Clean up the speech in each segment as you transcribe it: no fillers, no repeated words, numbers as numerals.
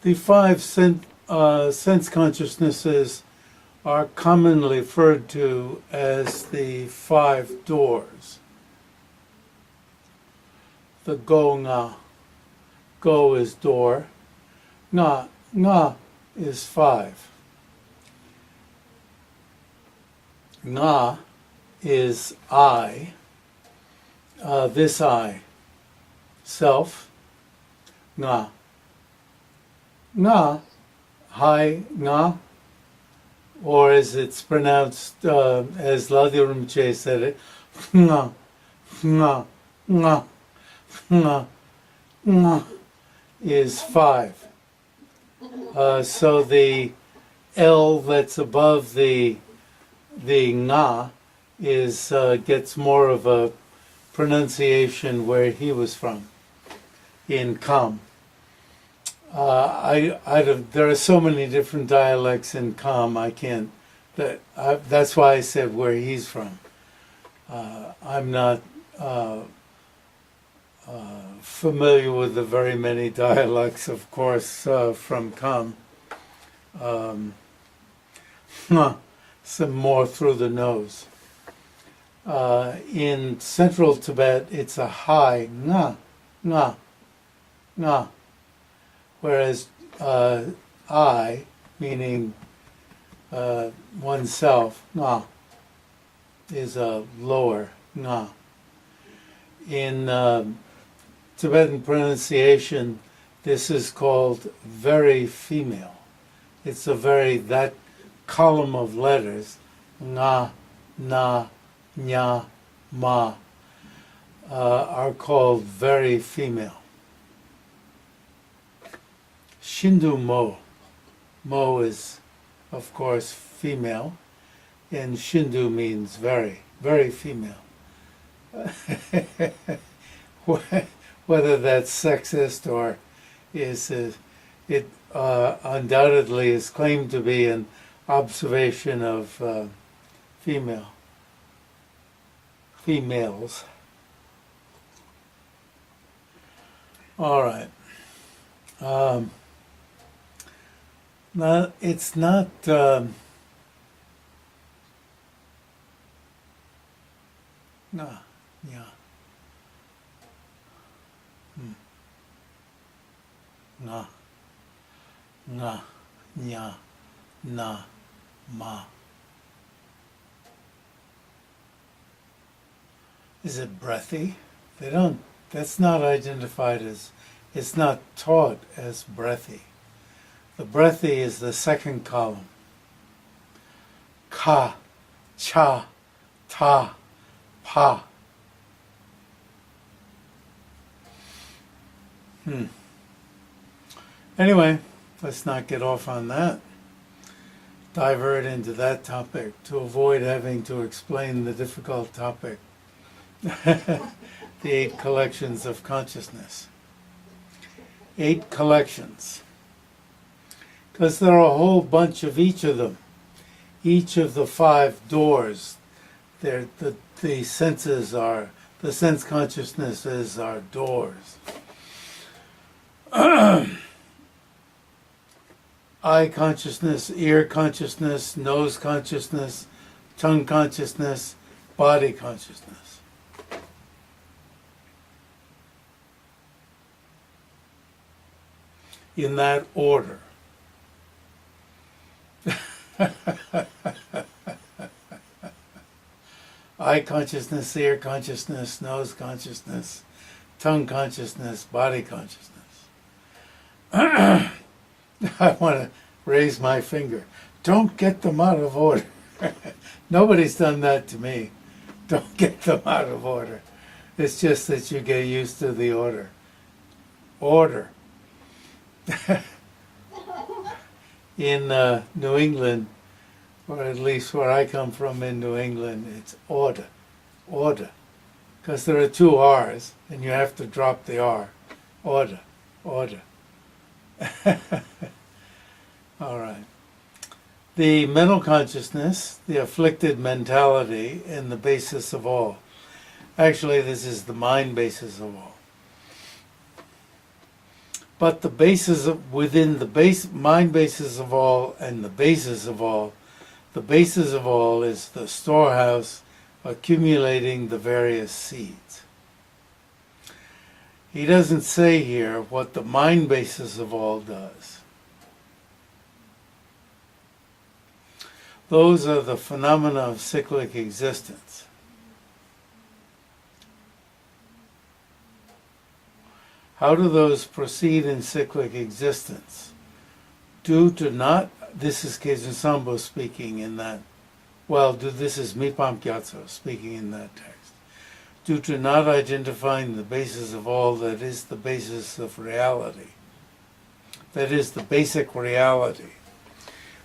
The five sense consciousnesses are commonly referred to as the five doors. The go-nga. Go is door. Nga is five. Nga is I. This I. Self. Nga. Nga. Hi. Nga. Or as it's pronounced, as Ladhya Rinpoche said it, Nga. Nga. Nga. Nga. Nga is five. So the L that's above the Nga is gets more of a pronunciation where he was from, in Kham. There are so many different dialects in Kham, I can't. That's why I said where he's from. I'm not familiar with the very many dialects, of course, from Kham. Some more through the nose. In central Tibet, it's a high nga, nga, nga. Whereas I, meaning oneself, nga, is a lower nga. In Tibetan pronunciation, this is called very female. It's that column of letters, nga, na, nya, ma, are called very female. Shindu mo. Mo is, of course, female, and Shindu means very, very female. Whether that's sexist or is it undoubtedly is claimed to be an observation of females. All right. Now it's not. Yeah. Nga, nga, nya, na, ma. Is it breathy? That's not identified as, it's not taught as breathy. The breathy is the second column. Ka, cha, ta, pa. Anyway, let's not get off on that. Divert into that topic to avoid having to explain the difficult topic. The 8 collections of consciousness. 8 collections. Because there are a whole bunch of each of them. Each of the 5 doors. The senses are, the sense consciousnesses are doors. Eye consciousness, ear consciousness, nose consciousness, tongue consciousness, body consciousness. In that order. Eye consciousness, ear consciousness, nose consciousness, tongue consciousness, body consciousness. I want to raise my finger. Don't get them out of order. Nobody's done that to me. Don't get them out of order. It's just that you get used to the order. Order. In New England, or at least where I come from in New England, it's order. Order. Because there are 2 R's, and you have to drop the R. Order. Order. All right. The mental consciousness, the afflicted mentality, and the basis of all. Actually, this is the mind basis of all. But the basis of, within the base, mind basis of all and the basis of all, the basis of all is the storehouse accumulating the various seeds. He doesn't say here what the mind basis of all does. Those are the phenomena of cyclic existence. How do those proceed in cyclic existence? Due to not, this is Khetsun Sangpo speaking in that, this is Mi-pam-gya-tsho speaking in that text. Due to not identifying the basis of all that is the basis of reality. That is the basic reality.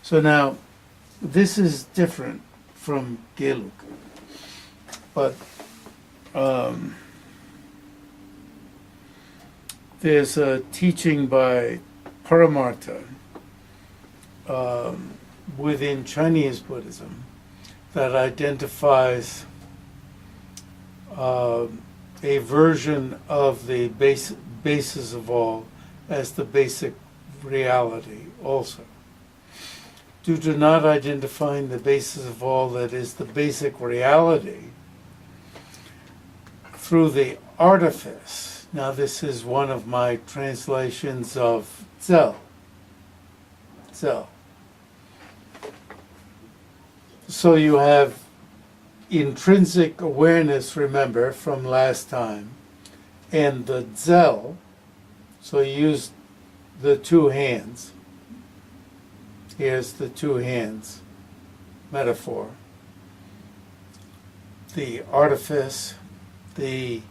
So now, this is different from Geluk. But there's a teaching by Paramartha within Chinese Buddhism that identifies a version of the basis of all as the basic reality also. Due to not identifying the basis of all that is the basic reality, through the artifice, now this is one of my translations of Zel. So you have intrinsic awareness, remember, from last time, and the Zel, so you use the two hands. Here's the two hands metaphor. The artifice, the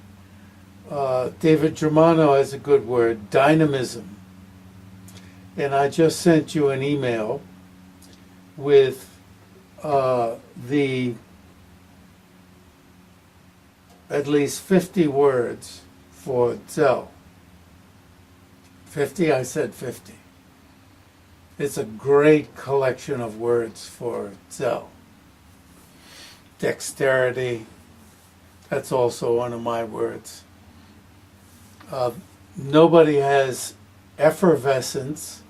David Germano has a good word, dynamism. And I just sent you an email with the at least 50 words for Zel. 50? I said 50. It's a great collection of words for Zel. Dexterity, that's also one of my words. Nobody has effervescence.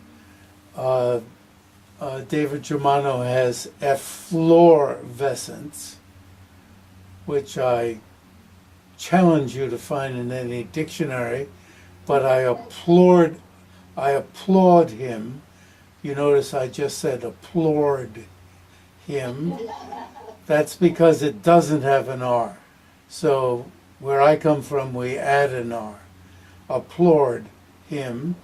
David Germano has efflorescence, which I challenge you to find in any dictionary, but I applaud him. You notice I just said applaud him. That's because it doesn't have an R. So where I come from, we add an R. Applaud him.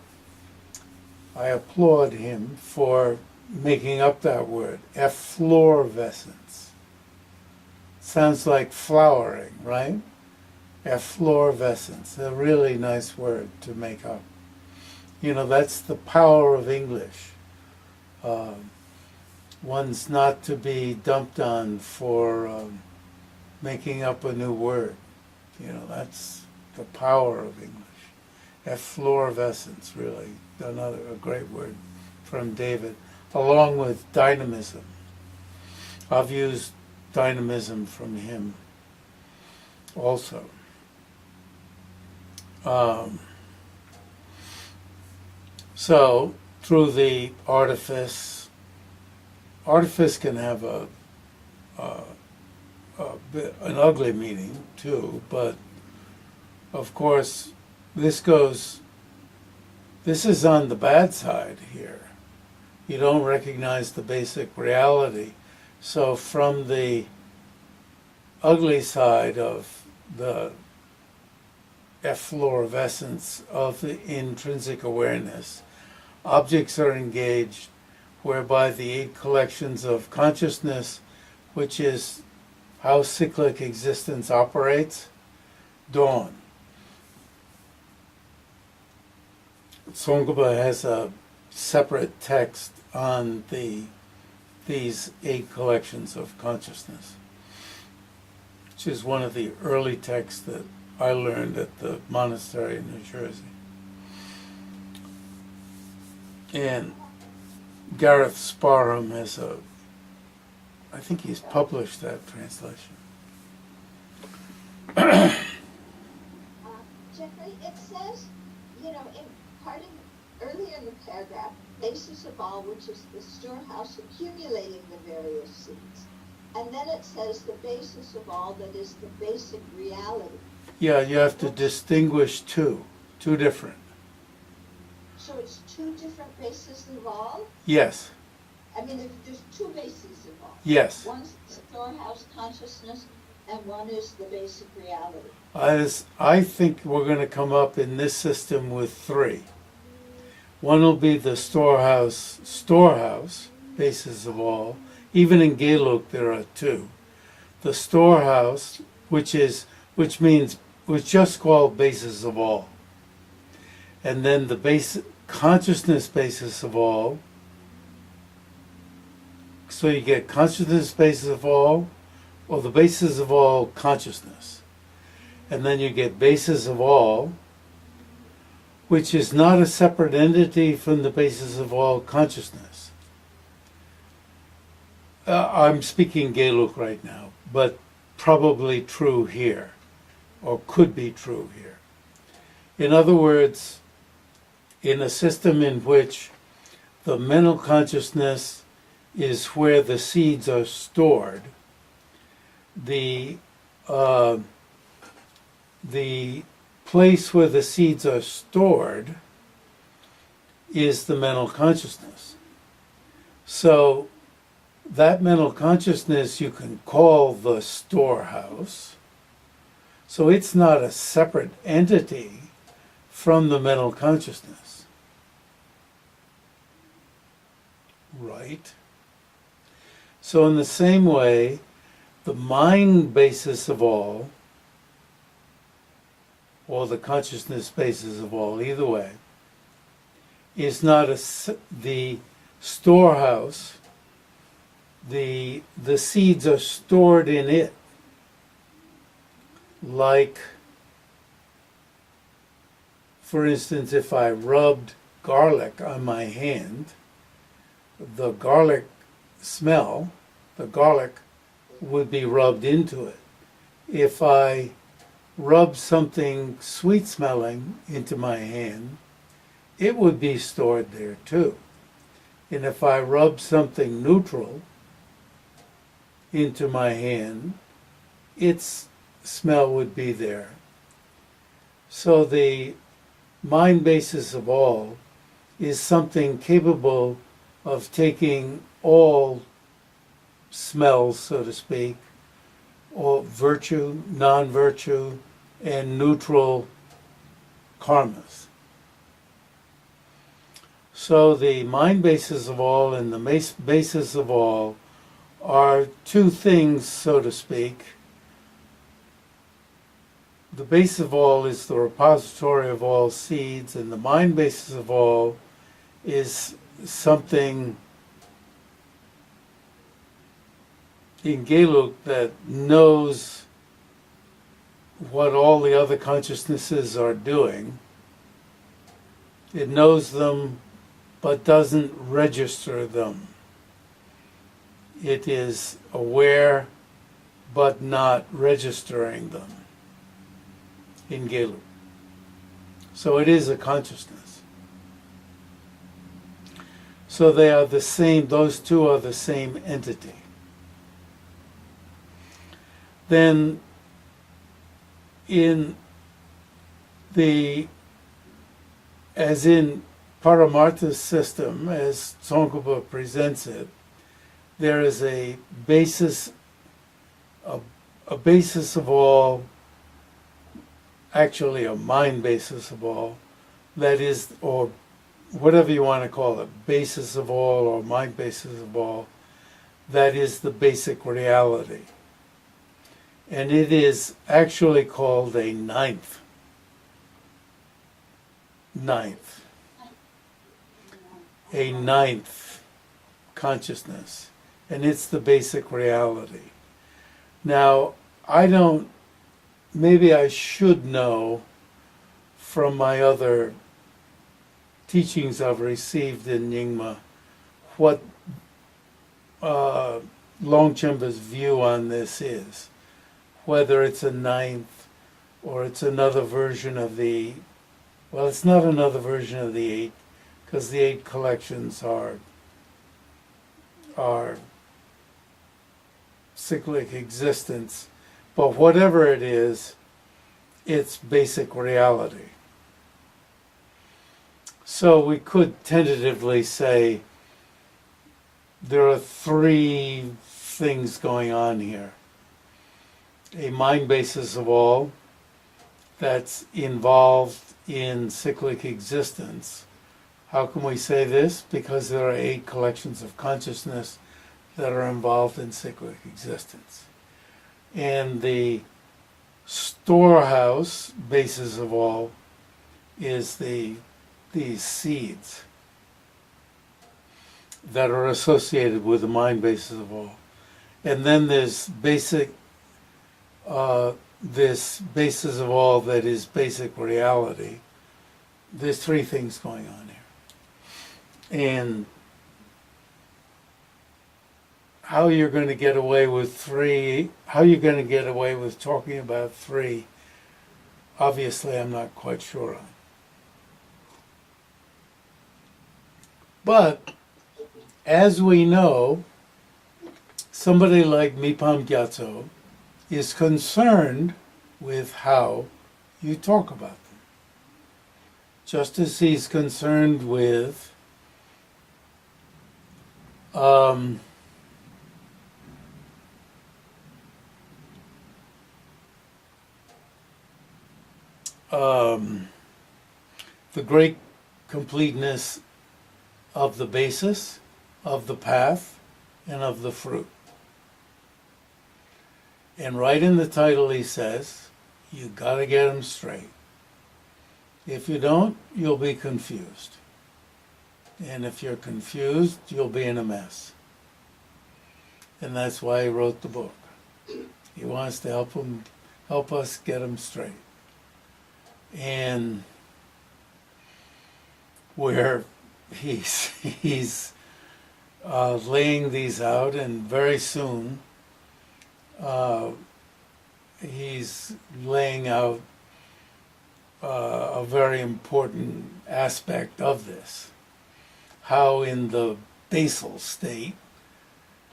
I applaud him for making up that word, efflorescence. Sounds like flowering, right? Efflorescence, a really nice word to make up. You know, that's the power of English. One's not to be dumped on for making up a new word. You know, that's the power of English. Efflorescence, really, a great word from David, along with dynamism. I've used dynamism from him also. So, through the artifice can have an ugly meaning too, but of course this is on the bad side here. You don't recognize the basic reality. So from the ugly side of the efflorescence of the intrinsic awareness, objects are engaged whereby the 8 collections of consciousness, which is how cyclic existence operates, dawn. Tsongkhapa has a separate text on these 8 collections of consciousness, which is one of the early texts that I learned at the monastery in New Jersey. And Gareth Sparham has I think he's published that translation. Jeffrey, it says, in earlier in the paragraph, basis of all, which is the storehouse accumulating the various seeds. And then it says the basis of all, that is the basic reality. Yeah, you have to distinguish two different. So it's two different bases of all? Yes. I mean, there's two bases of all. Yes. One's the storehouse consciousness, and one is the basic reality. I think we're going to come up in this system with three. One will be the storehouse, basis of all. Even in Geluk there are two. The storehouse, which just called basis of all. And then the consciousness basis of all. So you get consciousness basis of all, or the basis of all consciousness. And then you get basis of all, which is not a separate entity from the basis of all consciousness. I'm speaking Geluk right now, but probably true here, or could be true here. In other words, in a system in which the mental consciousness is where the seeds are stored, the place where the seeds are stored is the mental consciousness. So that mental consciousness you can call the storehouse. So it's not a separate entity from the mental consciousness. Right? So in the same way, the mind basis of all, or the consciousness basis of all, either way, is not the storehouse. The seeds are stored in it. Like, for instance, if I rubbed garlic on my hand, the garlic smell, the garlic would be rubbed into it. If I rub something sweet smelling into my hand, it would be stored there too. And if I rub something neutral into my hand, its smell would be there. So the mind basis of all is something capable of taking all smells, so to speak, or virtue, non-virtue, and neutral karmas. So the mind basis of all and the basis of all are two things, so to speak. The base of all is the repository of all seeds, and the mind basis of all is something in Geluk that knows what all the other consciousnesses are doing. It knows them, but doesn't register them. It is aware, but not registering them in Geluk. So it is a consciousness. So they are the same, those two are the same entity. Then as in Paramartha's system, as Tsongkhapa presents it, there is a basis of all, actually a mind basis of all, that is, or whatever you want to call it, basis of all or mind basis of all, that is the basic reality. And it is actually called a ninth consciousness. And it's the basic reality. Now, maybe I should know from my other teachings I've received in Nyingma what Longchenpa's view on this is. Whether it's a ninth or it's another version of the Well, it's not another version of the eight, because the eight collections are cyclic existence, but whatever it is, it's basic reality. So we could tentatively say there are three things going on here. A mind basis of all that's involved in cyclic existence. How can we say this? Because there are eight collections of consciousness that are involved in cyclic existence. And the storehouse basis of all is these seeds that are associated with the mind basis of all. And then there's this basis of all that is basic reality. There's three things going on here. And how you're going to get away with three, how you're going to get away with talking about three, obviously I'm not quite sure on. But as we know, somebody like Mi-pam-gya-tsho is concerned with how you talk about them. Just as he's concerned with the great completeness of the basis, of the path, and of the fruit. And right in the title he says, you got to get them straight. If you don't, you'll be confused. And if you're confused, you'll be in a mess. And that's why he wrote the book. He wants to help us get them straight. And where he's laying these out, and very soon he's laying out a very important aspect of this. How in the basal state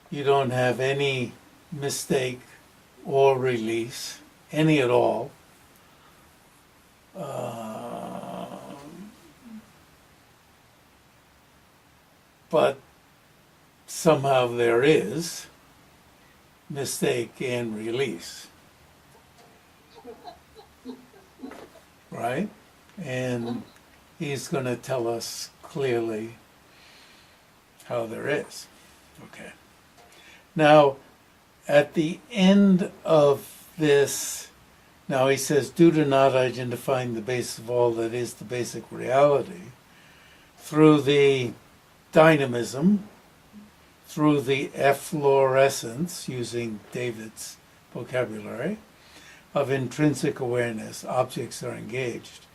you don't have any mistake or release, any at all. But somehow there is mistake and release. Right? And he's going to tell us clearly how there is. Okay. Now, at the end of this, now he says, due to not identifying the basis of all that is the basic reality, through the dynamism, through the efflorescence, using David's vocabulary, of intrinsic awareness, objects are engaged,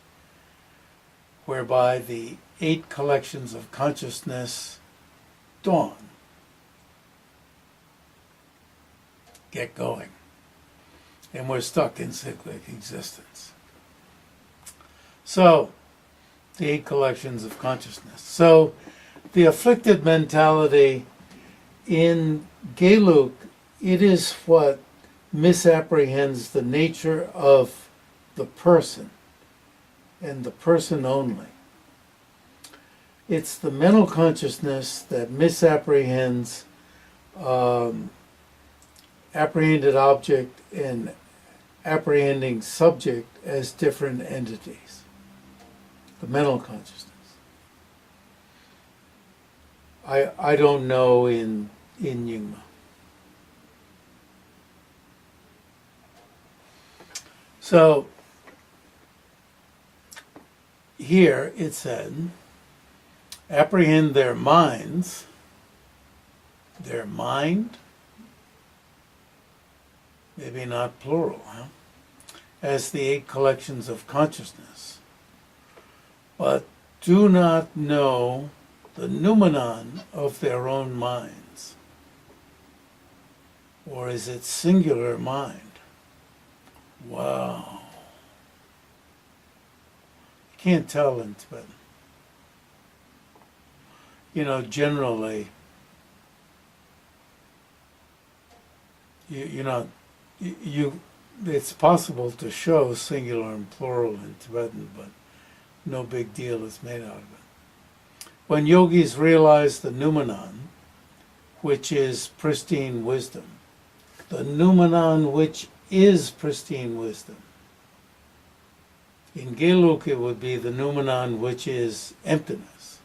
whereby the eight collections of consciousness dawn, get going. And we're stuck in cyclic existence. So, the eight collections of consciousness. So, the afflicted mentality in Geluk, it is what misapprehends the nature of the person, and the person only. It's the mental consciousness that misapprehends apprehended object and apprehending subject as different entities. The mental consciousness. I don't know in Nyingma. So here it said, apprehend their minds, their mind, maybe not plural, as the eight collections of consciousness, but do not know the noumenon of their own minds. Or is it singular mind? Wow. Can't tell in Tibetan. You know, generally, it's possible to show singular and plural in Tibetan, but no big deal is made out of it. When yogis realize the noumenon, which is pristine wisdom, the noumenon which is pristine wisdom. In Geluk it would be the noumenon which is emptiness.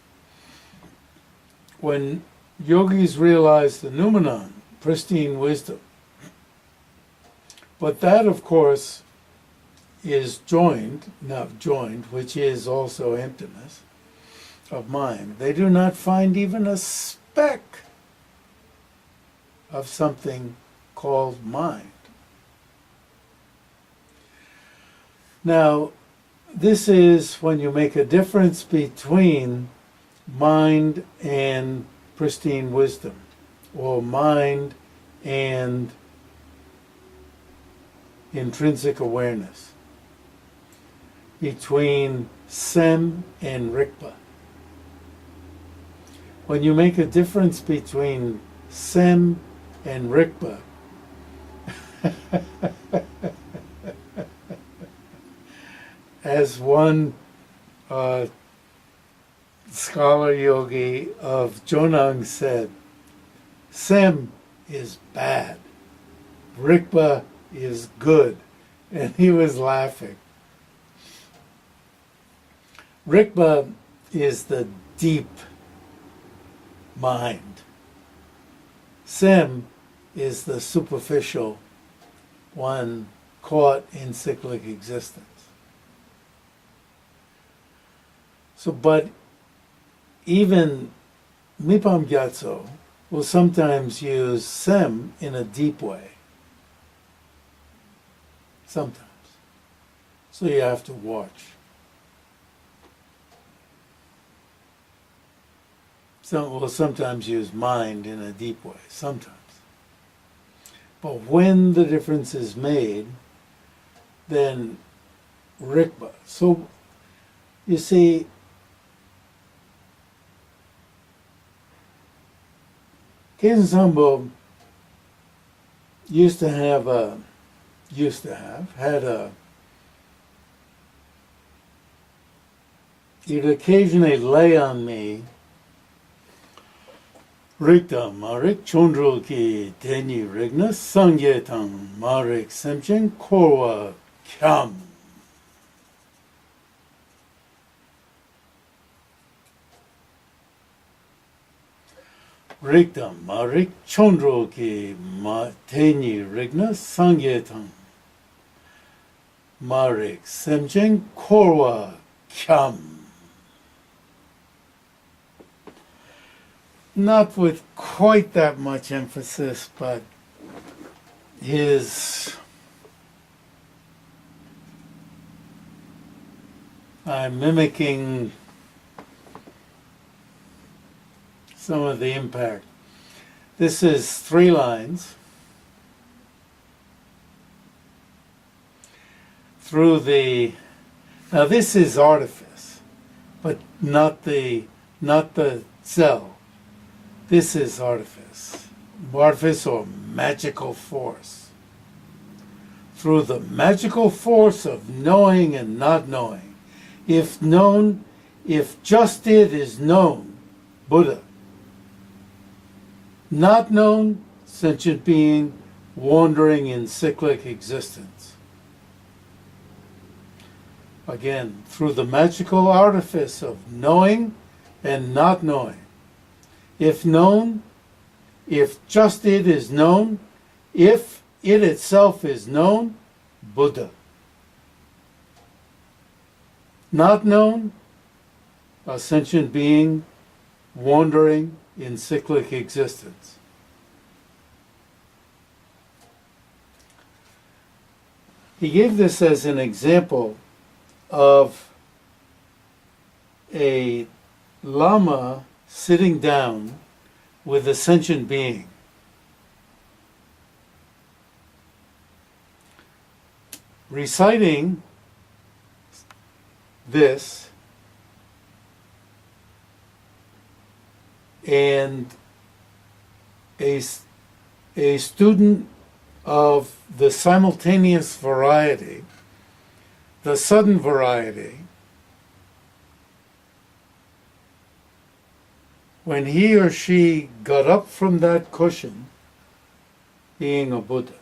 When yogis realize the noumenon, pristine wisdom, but that of course is not joined, which is also emptiness of mind. They do not find even a speck of something called mind. Now, this is when you make a difference between mind and pristine wisdom, or mind and intrinsic awareness, between Sem and Rikpa. When you make a difference between Sem and Rikpa, as one scholar yogi of Jonang said, Sem is bad, Rikpa is good, and he was laughing. Rikpa is the deep mind. Sem is the superficial one caught in cyclic existence. So, but even Mi-pam-gya-tsho will sometimes use Sem in a deep way. Sometimes. So you have to watch. Some will sometimes use mind in a deep way, sometimes. But when the difference is made, then Rikpa. So, you see, Khetsun Sangpo he'd occasionally lay on me Rikta Marik Chondro ki Teni Rigna Sangyetang Marik Semchen Korwa Kyam. Rikta Marik Chondro ki Teni Rigna Sangyetang Marik Semchen Korwa Kyam. Not with quite that much emphasis, but I'm mimicking some of the impact. This is 3 lines through the. Now this is artifice, but not the cell. This is artifice or magical force. Through the magical force of knowing and not knowing. If just it is known, Buddha. Not known, sentient being, wandering in cyclic existence. Again, through the magical artifice of knowing and not knowing. If known, if just it is known, if it itself is known, Buddha. Not known, a sentient being wandering in cyclic existence. He gave this as an example of a lama sitting down with a sentient being. Reciting this, and a student of the simultaneous variety, the sudden variety, when he or she got up from that cushion, being a Buddha.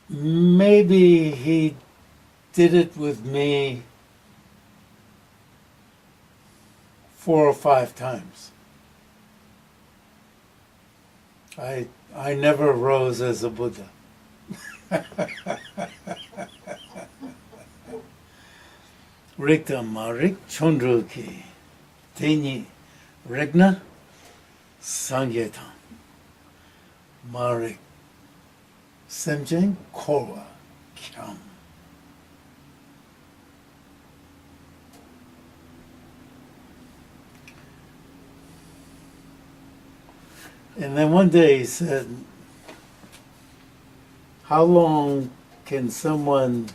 Maybe he did it with me 4 or 5 times. I never rose as a Buddha. Rikta marik chondruki teni regna sangyetan marik semjeng korwa kyam. And then one day he said, how long can someone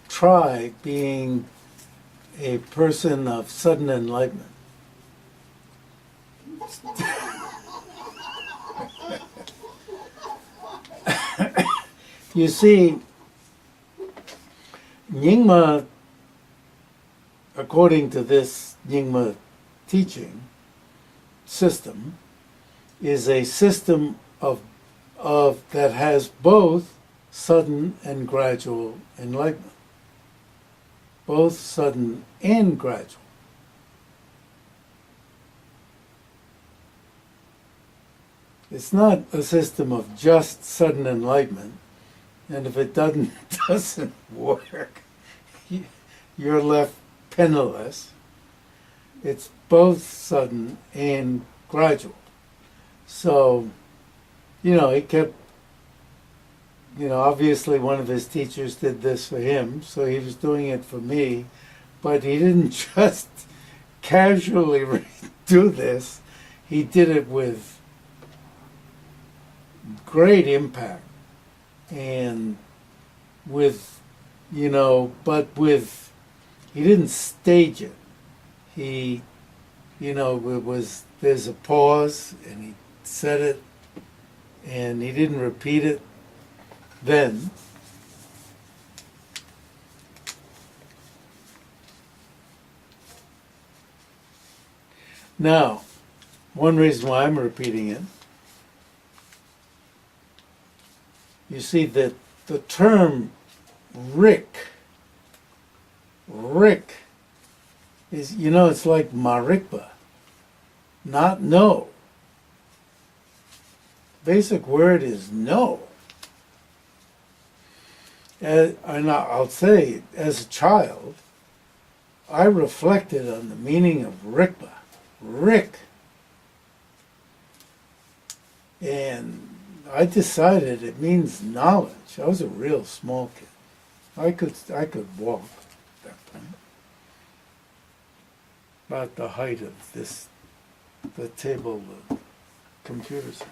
try being a person of sudden enlightenment? You see, Nyingma, according to this Nyingma teaching system, is a system of that has both sudden and gradual enlightenment. Both sudden and gradual. It's not a system of just sudden enlightenment, and if it doesn't work, you're left penniless. It's both sudden and gradual. So, he kept, obviously one of his teachers did this for him, so he was doing it for me, but he didn't just casually do this. He did it with great impact and with, he didn't stage it. He, there's a pause and he said it and he didn't repeat it then. Now, one reason why I'm repeating it, you see that the term Rick is, it's like marikpa, not know. Basic word is no. And I'll say, as a child, I reflected on the meaning of rikpa, Rick. And I decided it means knowledge. I was a real small kid. I could walk at that point. About the height of the table the computers on.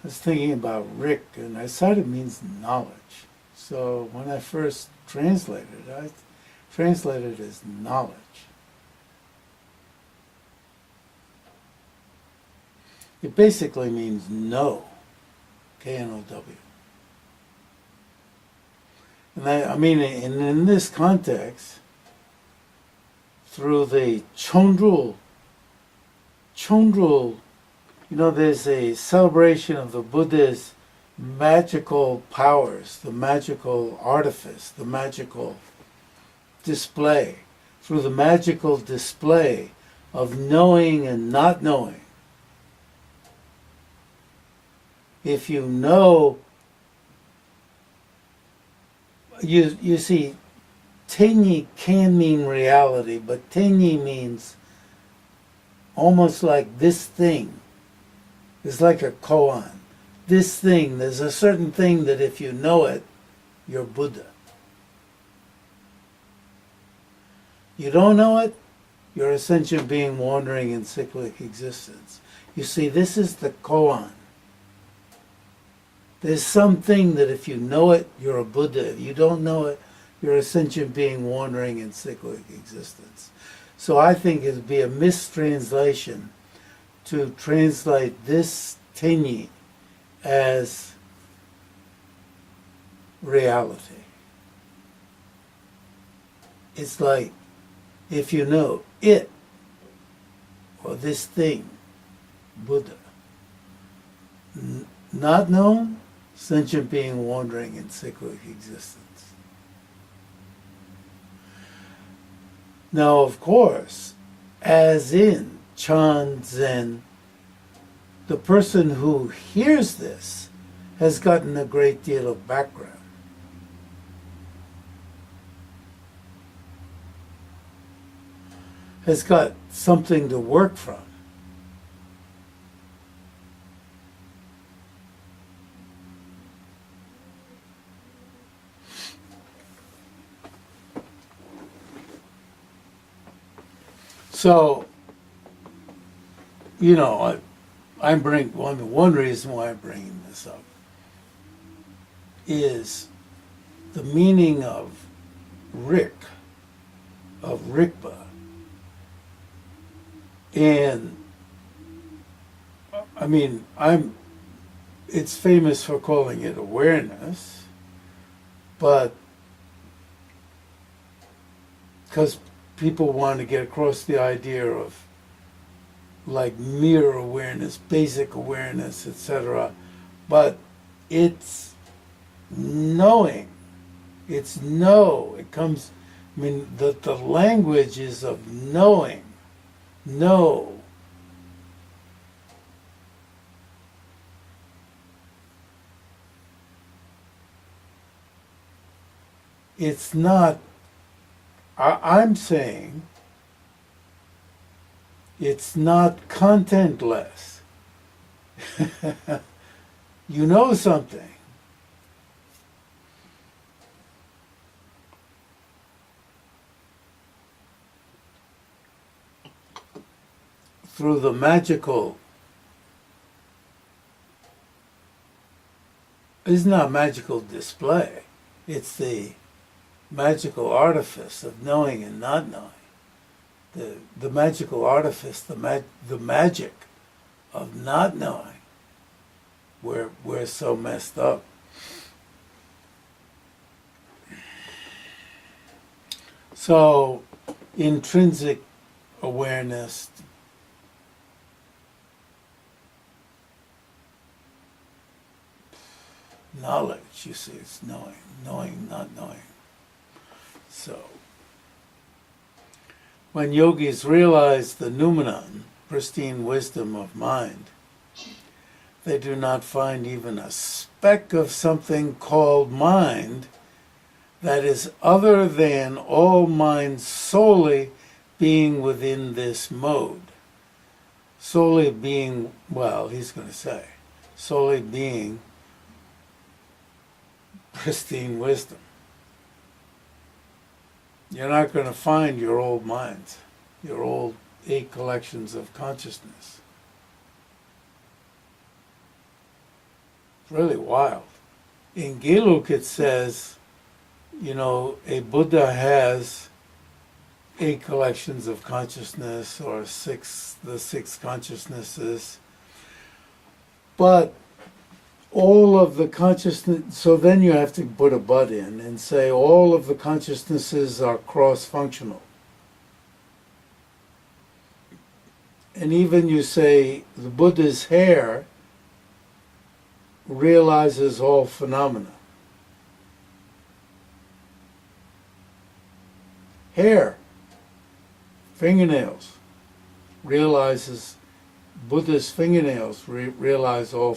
I was thinking about Rick, and I said it means knowledge. So when I first translated it, I translated it as knowledge. It basically means know, K-N-O-W. And in this context, through the Chondrul, there's a celebration of the Buddha's magical powers, the magical artifice, the magical display. Through the magical display of knowing and not knowing. If you know, you see, Tenyi can mean reality, but Tenyi means almost like this thing. It's like a koan. This thing, there's a certain thing that if you know it, you're Buddha. You don't know it, you're a sentient being wandering in cyclic existence. You see, this is the koan. There's something that if you know it, you're a Buddha. If you don't know it, you're a sentient being wandering in cyclic existence. So I think it would be a mistranslation to translate this tenyi as reality. It's like, if you know it, or this thing, Buddha, not known, sentient being wandering in cyclic existence. Now, of course, as in Chan Zen, the person who hears this has gotten a great deal of background. Has got something to work from. So, you know, one reason why I'm bringing this up is the meaning of Rik, of Rikpa. And I mean, it's famous for calling it awareness, but because people want to get across the idea of like mere awareness, basic awareness, etc. But it's knowing. It's know. It comes, I mean, the language is of knowing. Know. It's not, I'm saying, it's not contentless. You know something. Through the magical, it's not magical display, it's the magical artifice of knowing and not knowing. The magical artifice, the magic of not knowing. We're so messed up. So, intrinsic awareness, knowledge, you see, it's knowing, not knowing. So, when yogis realize the noumenon, pristine wisdom of mind, they do not find even a speck of something called mind that is other than all mind solely being within this mode. Solely being, well, he's going to say, solely being pristine wisdom. You're not going to find your old minds, your old 8 collections of consciousness. It's really wild. In Geluk it says, you know, a Buddha has 8 collections of consciousness, or the 6 consciousnesses, but all of the consciousness, so then you have to put a but in and say all of the consciousnesses are cross-functional. And even you say the Buddha's hair realizes all phenomena. Hair, fingernails, realizes, Buddha's fingernails realize all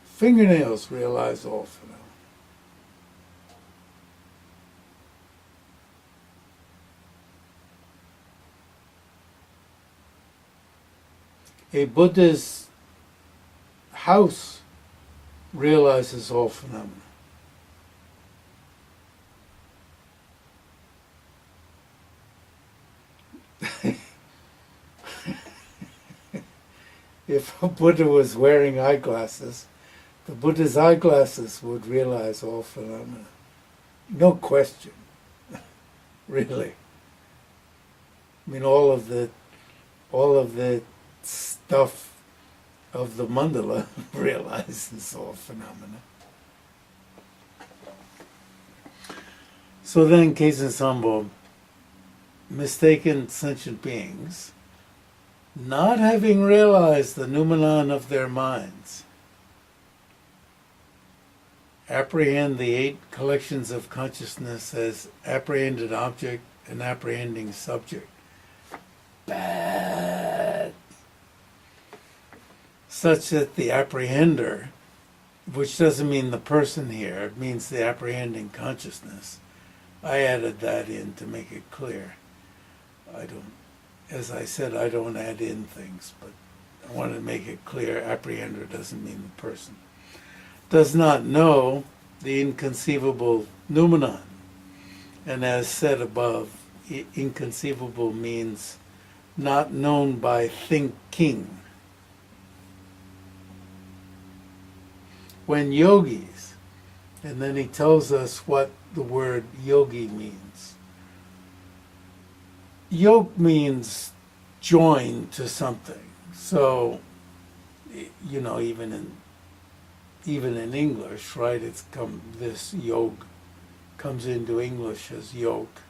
fingernails realize all phenomena. A Buddha's house realizes all phenomena. If a Buddha was wearing eyeglasses, the Buddha's eyeglasses would realize all phenomena. No question, really. I mean, all of the stuff of the mandala realizes all phenomena. So then, Khetsun Sangpo, mistaken sentient beings, not having realized the noumenon of their minds, apprehend the 8 collections of consciousness as apprehended object and apprehending subject. Bad. Such that the apprehender, which doesn't mean the person here, it means the apprehending consciousness. I added that in to make it clear. As I said, I don't add in things, but I wanted to make it clear, apprehender doesn't mean the person. Does not know the inconceivable noumenon. And as said above, inconceivable means not known by thinking. When yogis, and then he tells us what the word yogi means. Yoke means joined to something. So, you know, even in English, right? This yoke comes into English as yoke,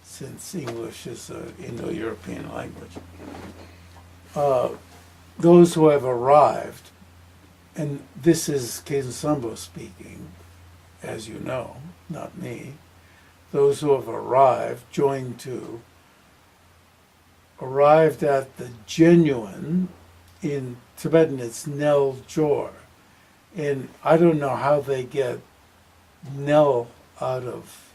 since English is an Indo-European language. Those who have arrived, and this is Khetsun Sangpo speaking, as you know, not me. Those who have arrived, joined to, arrived at the genuine. In Tibetan it's Nel Jor. And I don't know how they get Nel out of,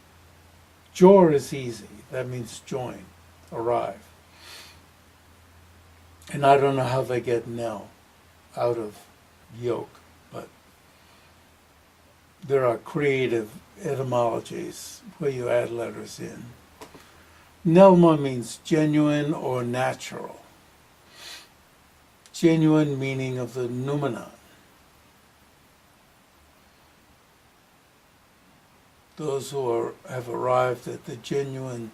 Jor is easy, that means join, arrive. And I don't know how they get Nel out of yoke, but there are creative etymologies where you add letters in. Nelma means genuine or natural. Genuine meaning of the noumenon. Those who have arrived at the genuine,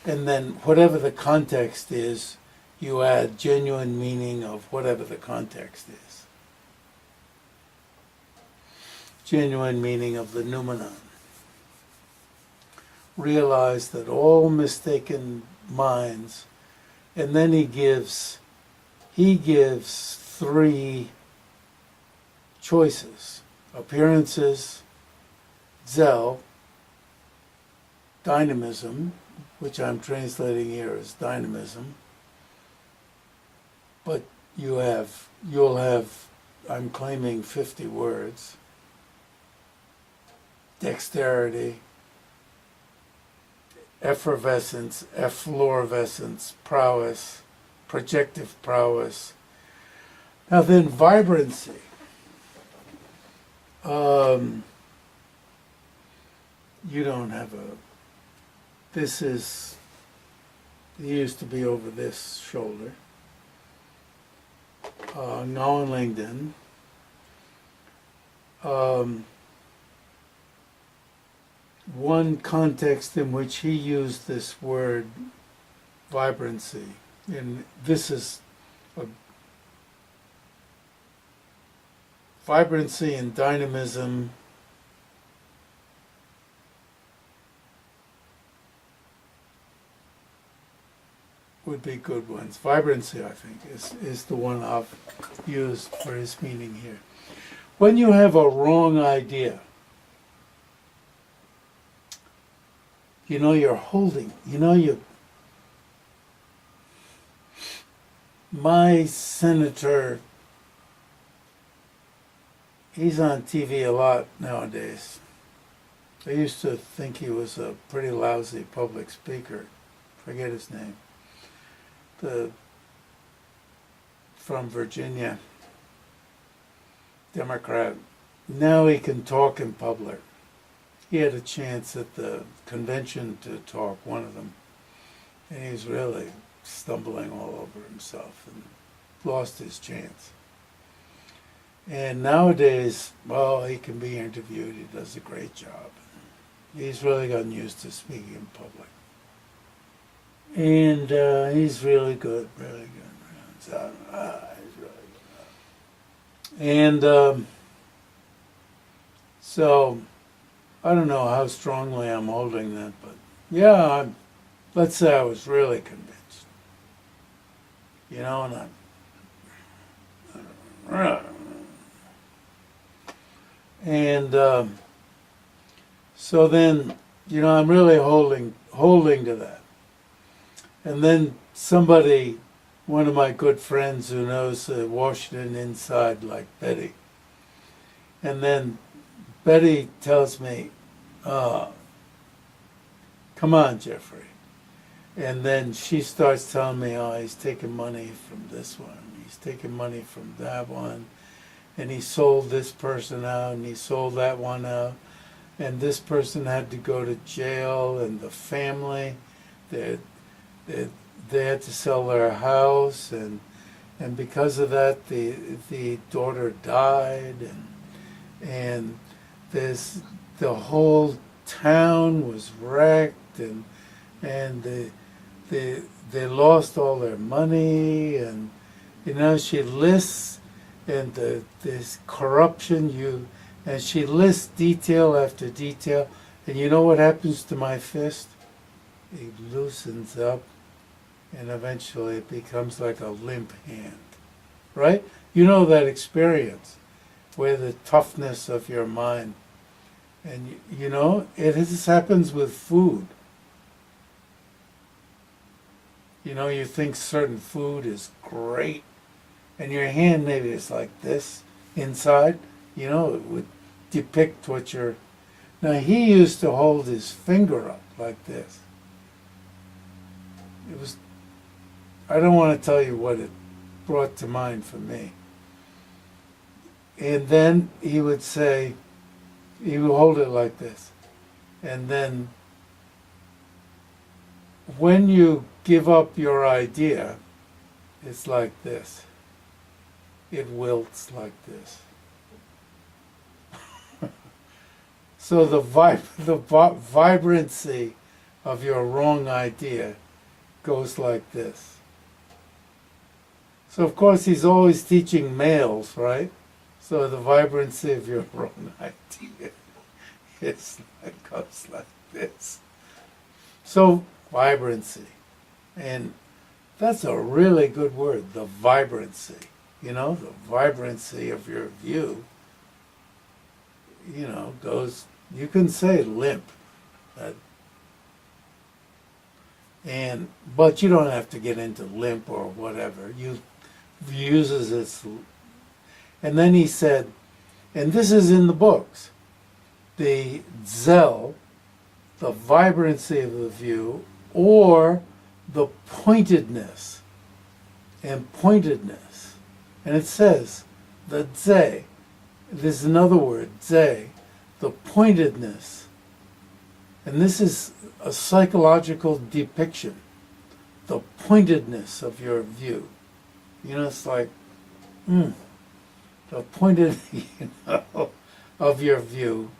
and then whatever the context is, you add genuine meaning of whatever the context is. Genuine meaning of the noumenon. Realize that all mistaken minds, and then he gives 3 choices: appearances, zel, dynamism, which I'm translating here as dynamism, but you'll have, I'm claiming 50 words, dexterity, effervescence, efflorescence, prowess, projective prowess. Now then, vibrancy. You don't have this is, it used to be over this shoulder. Nguyen Langdon. One context in which he used this word vibrancy, and this is vibrancy and dynamism would be good ones. Vibrancy, I think, is the one I've used for his meaning here. When you have a wrong idea, you know you're holding, my senator, he's on TV a lot nowadays. I used to think he was a pretty lousy public speaker. Forget his name. From Virginia, Democrat. Now he can talk in public. He had a chance at the convention to talk, one of them, and he's really stumbling all over himself and lost his chance. And nowadays, well, he can be interviewed. He does a great job. He's really gotten used to speaking in public. And he's really good, really good. So, he's really good. And so, I don't know how strongly I'm holding that, but yeah, let's say I was really convinced. You know, and so then, you know, I'm really holding to that. And then somebody, one of my good friends who knows Washington inside like Betty, and then Betty tells me, come on, Jeffrey. And then she starts telling me, oh, he's taking money from this one, he's taking money from that one, and he sold this person out, and he sold that one out, and this person had to go to jail, and the family, they had to sell their house, and because of that, the daughter died, and the whole town was wrecked, and they lost all their money, and you know, she lists and this corruption, and she lists detail after detail, and you know what happens to my fist? It loosens up, and eventually it becomes like a limp hand, right? You know that experience where the toughness of your mind, and you know, this happens with food. You know, you think certain food is great, and your hand maybe is like this inside. You know, it would depict what you're... Now, he used to hold his finger up like this. It was... I don't want to tell you what it brought to mind for me. And then he would say, he would hold it like this. And then when you give up your idea, it's like this. It wilts like this. So the vibrancy of your wrong idea goes like this. So of course he's always teaching males, right? So the vibrancy of your wrong idea goes like this. So vibrancy. And that's a really good word, the vibrancy. You know, the vibrancy of your view, you know, goes, you can say limp. But you don't have to get into limp or whatever. You uses its... And then he said, and this is in the books, the zel, the vibrancy of the view, or the pointedness. And pointedness. And it says, the ze, there's another word, ze, the pointedness. And this is a psychological depiction, the pointedness of your view. You know, it's like, the pointed, of your view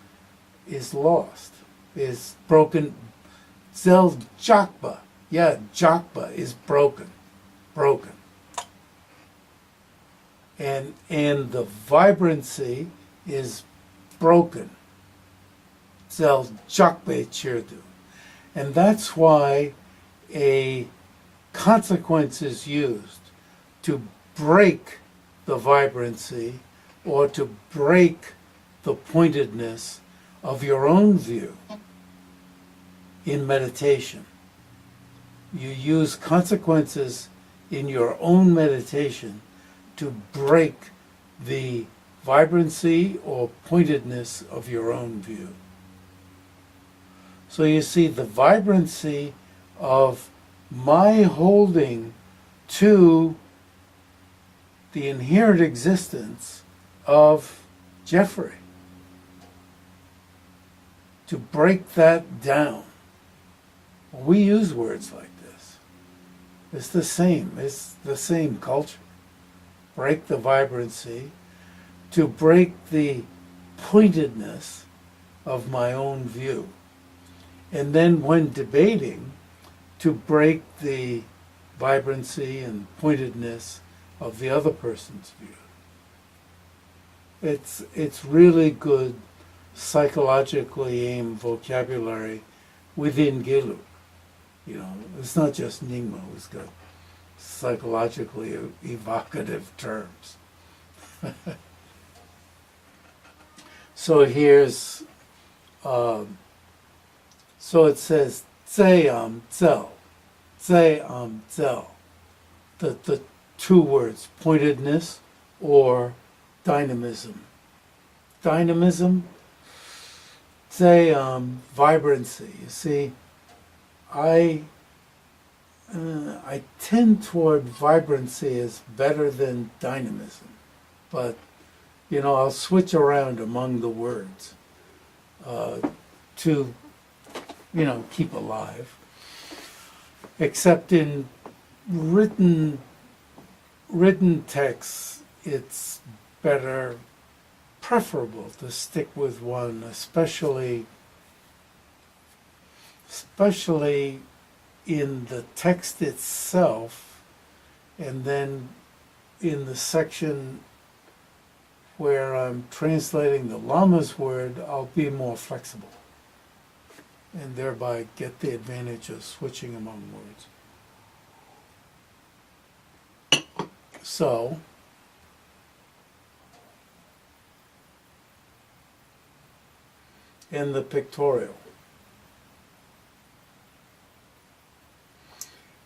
is lost, is broken. Zel jakpa, jakpa is broken. And the vibrancy is broken. Zel jakpe chirdu. And that's why a consequence is used to break the vibrancy or to break the pointedness of your own view in meditation. You use consequences in your own meditation to break the vibrancy or pointedness of your own view. So you see, the vibrancy of my holding to the inherent existence of Jeffrey. To break that down. We use words like this. It's the same. It's the same culture. Break the vibrancy, to break the pointedness of my own view. And then when debating, to break the vibrancy and pointedness of the other person's view. It's really good psychologically aimed vocabulary within Gelu. You know, it's not just Nyingma who's got psychologically evocative terms. So here's, so it says, zell, zell, the two words, pointedness or dynamism. Dynamism, vibrancy. You see, I tend toward vibrancy as better than dynamism, but you know, I'll switch around among the words to, you know, keep alive. Except in written texts, it's better, preferable to stick with one, especially in the text itself, and then in the section where I'm translating the Lama's word, I'll be more flexible and thereby get the advantage of switching among words. So, in the pictorial,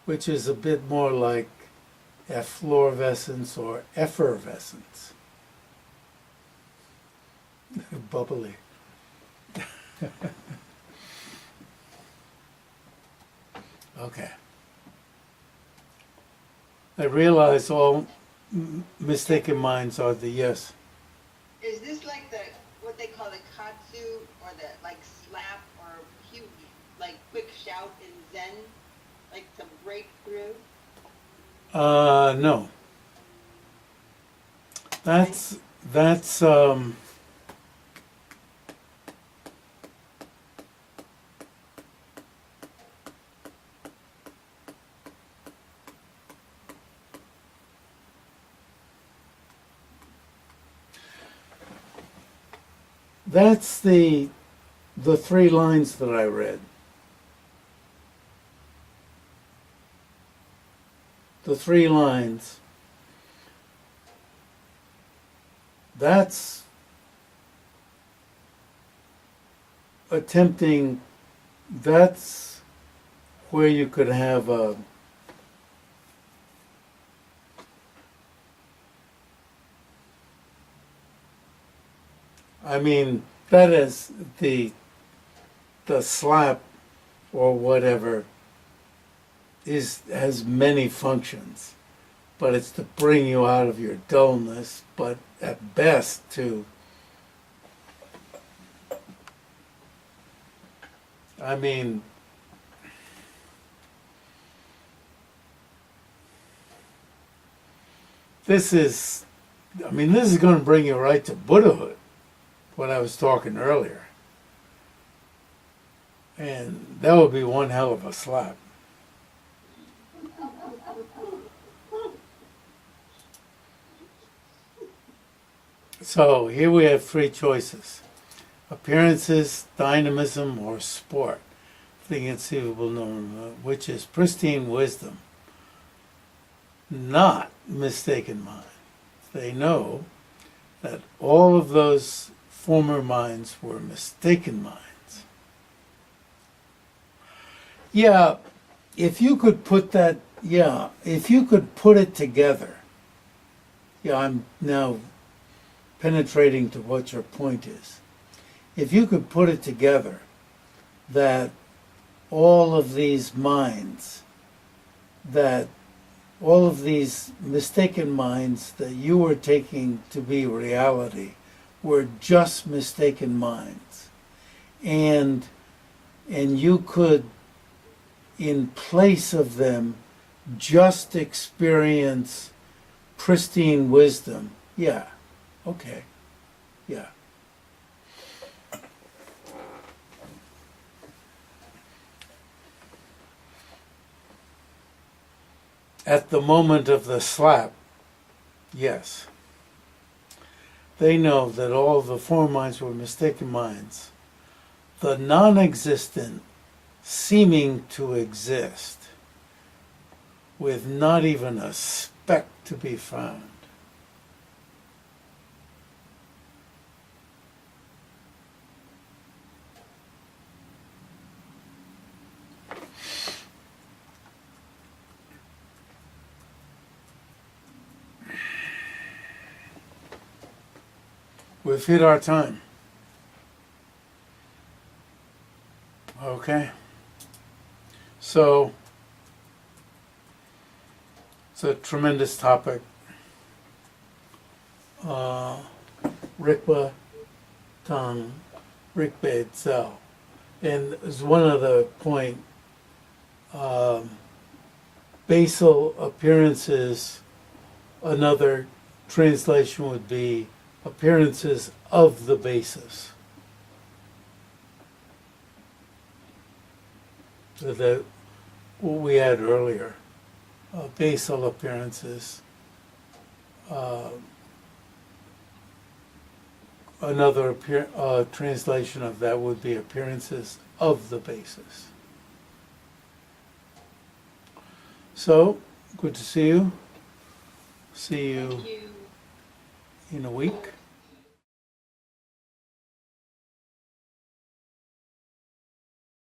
which is a bit more like efflorescence or effervescence. Bubbly. Okay. I realize all mistaken minds are the yes. Is this like the what they call the katsu or the like slap or huge like quick shout in Zen, like to break through? No. That's the three lines that I read. The three lines. That's attempting, that's where you could have a that is the slap or whatever has many functions, but it's to bring you out of your dullness, but at best to this is going to bring you right to Buddhahood, what I was talking earlier. And that would be one hell of a slap. So here we have three choices: appearances, dynamism, or sport. The inconceivable noumenon, which is pristine wisdom, not mistaken mind. They know that all of those former minds were mistaken minds. Yeah, if you could put it together, I'm now penetrating to what your point is. If you could put it together that all of these minds, that all of these mistaken minds that you were taking to be reality were just mistaken minds, and you could, in place of them, just experience pristine wisdom. Yeah, okay, yeah. At the moment of the slap, yes. They know that all the form minds were mistaken minds. The non-existent seeming to exist with not even a speck to be found. We've hit our time. Okay. So, it's a tremendous topic. Rikpa Tang, Rikpa Tzel. And as one other point, basal appearances, another translation would be appearances of the basis. So that what we had earlier, basal appearances. Another translation of that would be appearances of the basis. So, good to see you. See Thank you. in a week.